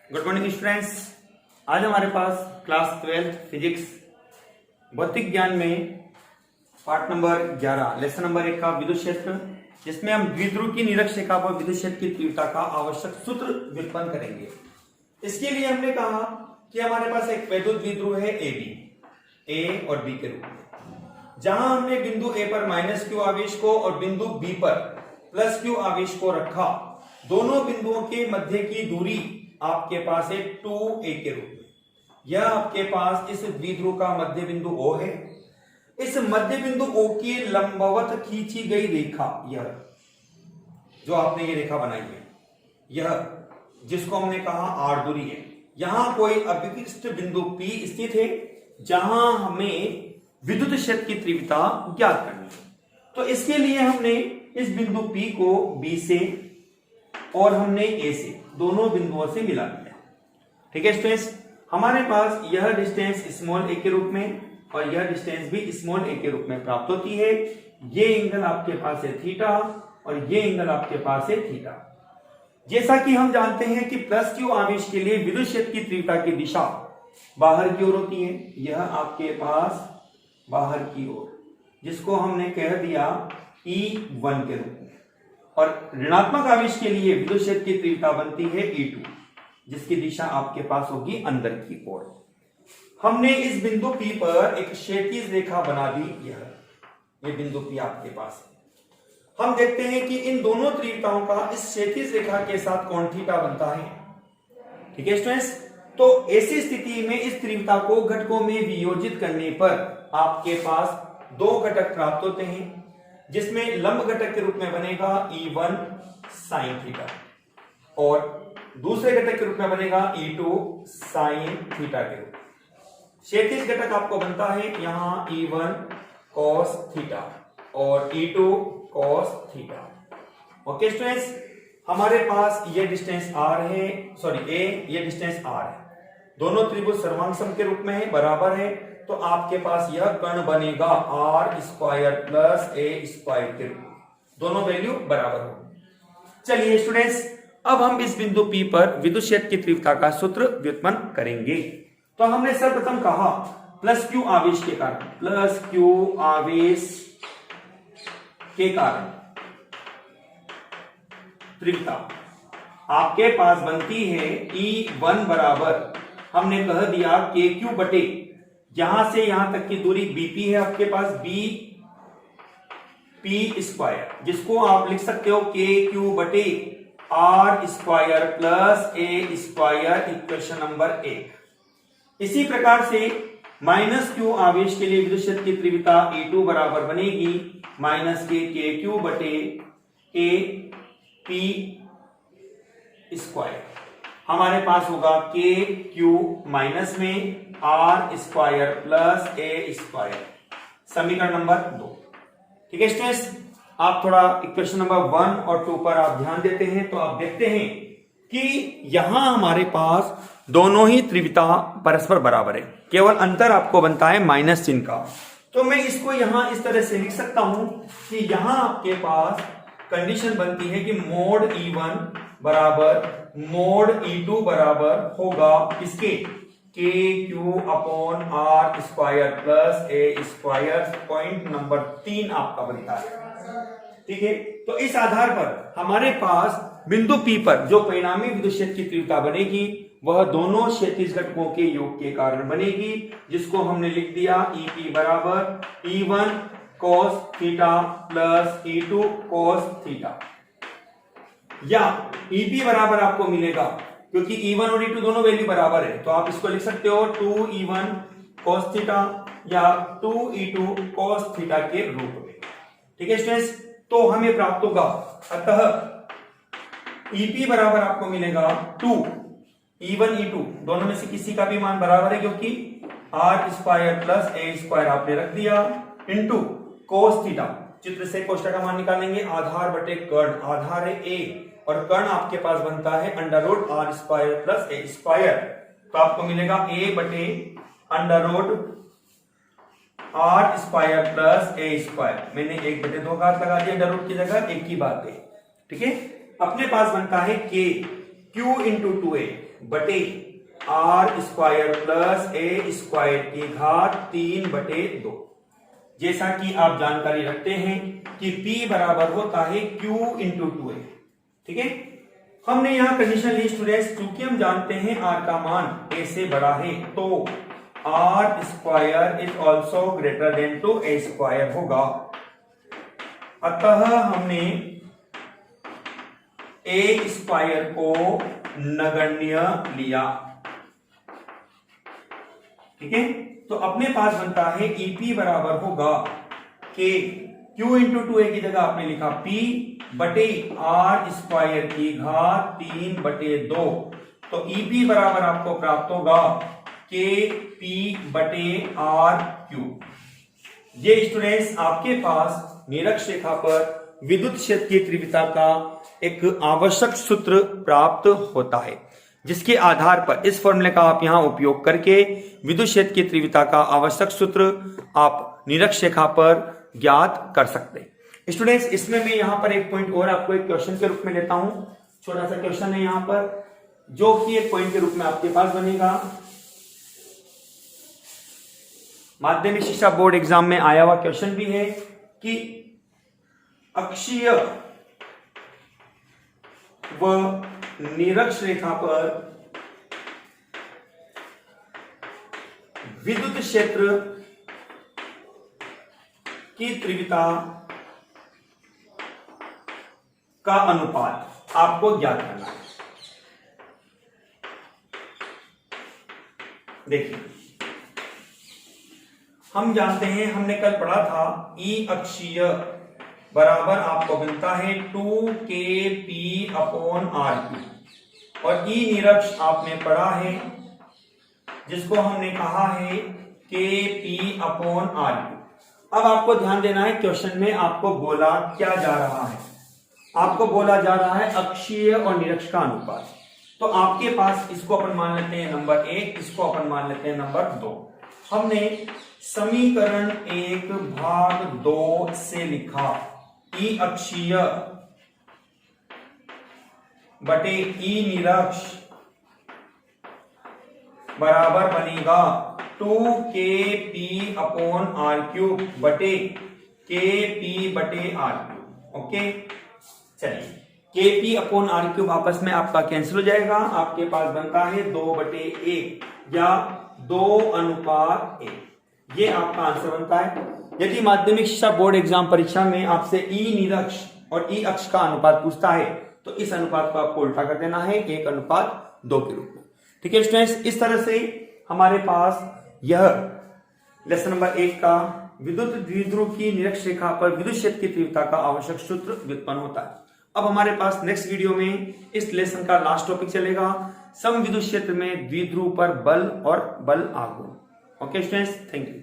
Good morning students. आज हमारे पास class 12 physics भौतिक ज्ञान में पार्ट नंबर 11 लेसन नंबर 1 का विद्युत क्षेत्र, जिसमें हम द्विध्रुव की निरक्षरेखा पर विद्युत क्षेत्र की तीव्रता का आवश्यक सूत्र व्युत्पन्न करेंगे। इसके लिए हमने कहा कि हमारे पास एक वैद्युत द्विध्रुव है ए और बी के रूप में, जहां हमने बिंदु ए पर -q आवेश को और बिंदु बी पर +q आवेश को रखा। दोनों बिंदुओं के मध्य की दूरी आपके पास है 2a के रूप में। यह आपके पास इस द्विध्रुव का मध्य बिंदु O है। इस मध्य बिंदु O की लंबवत खींची गई रेखा, यह जो आपने ये रेखा बनाई है, यह जिसको हमने कहा आर दूरी है, यहां कोई अभिकृष्ट बिंदु P स्थित है, जहां हमें विद्युत क्षेत्र की तीव्रता ज्ञात करनी है। तो इसके लिए हमने इस बिंदु P को B से और हमने A से दोनों बिंदुओं से मिला दिया। ठीक है स्टूडेंट्स, हमारे पास यह डिस्टेंस स्मॉल a के रूप में और यह डिस्टेंस भी स्मॉल a के रूप में प्राप्त होती है। ये एंगल आपके पास है थीटा और ये एंगल आपके पास है थीटा। जैसा कि हम जानते हैं कि +q आवेश के लिए विद्युत क्षेत्र की तीव्रता की दिशा बाहर की ओर होती है। यह आपके पास बाहर की ओर, जिसको हमने कह दिया E1 के रूप में, और ऋणात्मक आवेश के लिए विद्युत क्षेत्र की तीव्रता बनती है E2, जिसकी दिशा आपके पास होगी अंदर की ओर। हमने इस बिंदु P पर एक क्षैतिज रेखा बना दी। यह बिंदु P आपके पास है। हम देखते हैं कि इन दोनों तीव्रताओं का इस क्षैतिज रेखा के साथ कोण थीटा बनता है। ठीक है स्टूडेंट्स, तो ऐसी स्थिति में इस तीव्रता को घटकों में वियोजित करने पर आपके पास दो घटक प्राप्त होते हैं, जिसमें लंब घटक के रूप में बनेगा E1 sin थीटा और दूसरे घटक के रूप में बनेगा E2 sin थीटा के रूप में। क्षैतिज घटक आपको बनता है यहां E1 cos थीटा और E2 cos theta. Okay students, हमारे पास ये डिस्टेंस R है, A, ये डिस्टेंस R है। दोनों त्रिभुज सर्वांग के रूप में है, बराबर है, तो आपके पास यह कर्ण बनेगा R² + A² के रूप में। दोनों वैल्यू बराबर होगी। चलिए स्टूडेंट्स, अब हम इस बिंदु P पर विद्युत क्षेत्र की तीव्रता का सूत्र व्युत्पन्न करेंगे। तो हमने सर्वप्रथम कहा +q आवेश के कारण, +q आवेश के कारण तीव्रता आपके पास बनती है E1 बराबर, हमने कह दिया KQ बटे, यहां से यहां तक की दूरी BP है आपके पास, BP², जिसको आप लिख सकते हो KQ बटे R² + A² इक्वेशन नंबर 1। इसी प्रकार से -q आवेश के लिए विद्युत क्षेत्र की तीव्रता E2 बराबर बनेगी -KQ बटे AP²। हमारे पास होगा KQ माइनस में R² + A², समीकरण नंबर 2। ठीक है स्टूडेंट्स, आप थोड़ा इक्वेशन नंबर 1 और 2 पर आप ध्यान देते हैं तो आप देखते हैं कि यहां हमारे पास दोनों ही तीव्रता परस्पर बराबर है, केवल अंतर आपको बनता है माइनस चिन्ह का। तो मैं इसको यहां इस तरह से लिख सकता हूं कि यहां आपके पास कंडीशन बनती है कि मोड E1 बराबर मोड E2 बराबर होगा इसके KQ upon R² + A²। Point number 3 आपका बनता है। ठीक है, तो इस आधार पर हमारे पास बिंदु P पर जो परिणामी विद्युत क्षेत्र की तीव्रता बनेगी वह दोनों क्षैतिज घटकों के योग के कारण बनेगी, जिसको हमने लिख दिया EP बराबर E1 cos theta + E2 cos theta, या EP बराबर आपको मिलेगा, क्योंकि E1 और E2 दोनों वैल्यू बराबर है, तो आप इसको लिख सकते हो 2E1 cos थीटा या 2E2 cos थीटा के रूप में। ठीक है स्टूडेंट्स, तो हमें प्राप्त होगा, अतः EP बराबर आपको मिलेगा 2 E1 E2 दोनों में से किसी का भी मान बराबर है, क्योंकि R² + A² आपने रख दिया, इंटू cos थीटा, चित्र से कोष्ठक का मान निकालेंगे, आधार बटे कर्ण, आधार है A और कर्ण आपके पास बनता है √R² + A², तो आपको मिलेगा A बटे √R² + A²। मैंने 1/2 घात लगा दिया, √ की जगह एक ही बात है। ठीक है, अपने पास बनता है K Q × 2A, बटे R square plus A square की घात 3/2। जैसा कि आप जानकारी रखते हैं कि P बराबर होता है Q इंटू 2A। ठीक है, हमने यहां कंडीशन ली स्टूडेंट्स, क्योंकि हम जानते हैं R का मान A से बड़ा है तो R square is also greater than two A square होगा। अतः हमने ए स्क्वायर को नगण्य लिया। ठीक है, तो अपने पास बनता है ईपी बराबर होगा के क्यू इंटू 2A की जगह आपने लिखा P बटे आर स्क्वायर की घात 3/2। तो ईपी बराबर आपको प्राप्त होगा के पी बटे आर क्यूब। ये स्टूडेंट्स आपके पास निरक्ष रेखा पर विद्युत क्षेत्र की तीव्रता का एक आवश्यक सूत्र प्राप्त होता है, जिसके आधार पर इस फॉर्मूले का आप यहां उपयोग करके विद्युत क्षेत्र की तीव्रता का आवश्यक सूत्र आप निरक्ष रेखा पर ज्ञात कर सकते हैं। स्टूडेंट्स, इसमें मैं यहां पर एक पॉइंट और आपको एक क्वेश्चन के रूप में लेता हूं। छोटा सा क्वेश्चन है यहां पर, जो कि एक पॉइंट के रूप में आपके पास बनेगा। माध्यमिक शिक्षा बोर्ड एग्जाम में आया हुआ क्वेश्चन भी है कि अक्षीय व निरक्ष रेखा पर विद्युत क्षेत्र की तीव्रता का अनुपात आपको ज्ञात करना है। देखिए, हम जानते हैं, हमने कल पढ़ा था ई अक्षीय बराबर आपको मिलता है 2kp अपॉन आर क्यू, और ई निरक्ष आपने पढ़ा है जिसको हमने कहा है kp अपॉन आर क्यू। अब आपको ध्यान देना है, क्वेश्चन में आपको बोला क्या जा रहा है, आपको बोला जा रहा है अक्षीय और निरक्ष का अनुपात। तो आपके पास इसको अपन मान लेते हैं नंबर 1, इसको अपन मान लेते हैं नंबर 2। हमने समीकरण 1 भाग 2 से लिखा ई अक्षीय बटे ई निरक्ष बराबर बनेगा 2kp अपॉन आर क्यूब बटे kp बटे आर क्यूब। ओके, चलिए, kp अपॉन आर क्यूब आपस में आपका कैंसिल हो जाएगा। आपके पास बनता है 2/1 या 2:1। ये आपका आंसर बनता है। यदि माध्यमिक शिक्षा बोर्ड एग्जाम परीक्षा में आपसे ई निरक्ष और ई अक्ष का अनुपात पूछता है तो इस अनुपात को आपको उल्टा कर देना है 1:2 के रूप में। ठीक है स्टूडेंट्स, इस तरह से हमारे पास यह लेसन नंबर 1 का विद्युत द्विध्रुव की निरक्ष रेखा पर विद्युत क्षेत्र की तीव्रता का आवश्यक सूत्र व्युत्पन्न होता है। अब हमारे पास नेक्स्ट वीडियो में इस लेसन का लास्ट टॉपिक चलेगा, सम विद्युत क्षेत्र में द्विध्रुव पर बल और बल आघूर्ण। Okay students, thank you.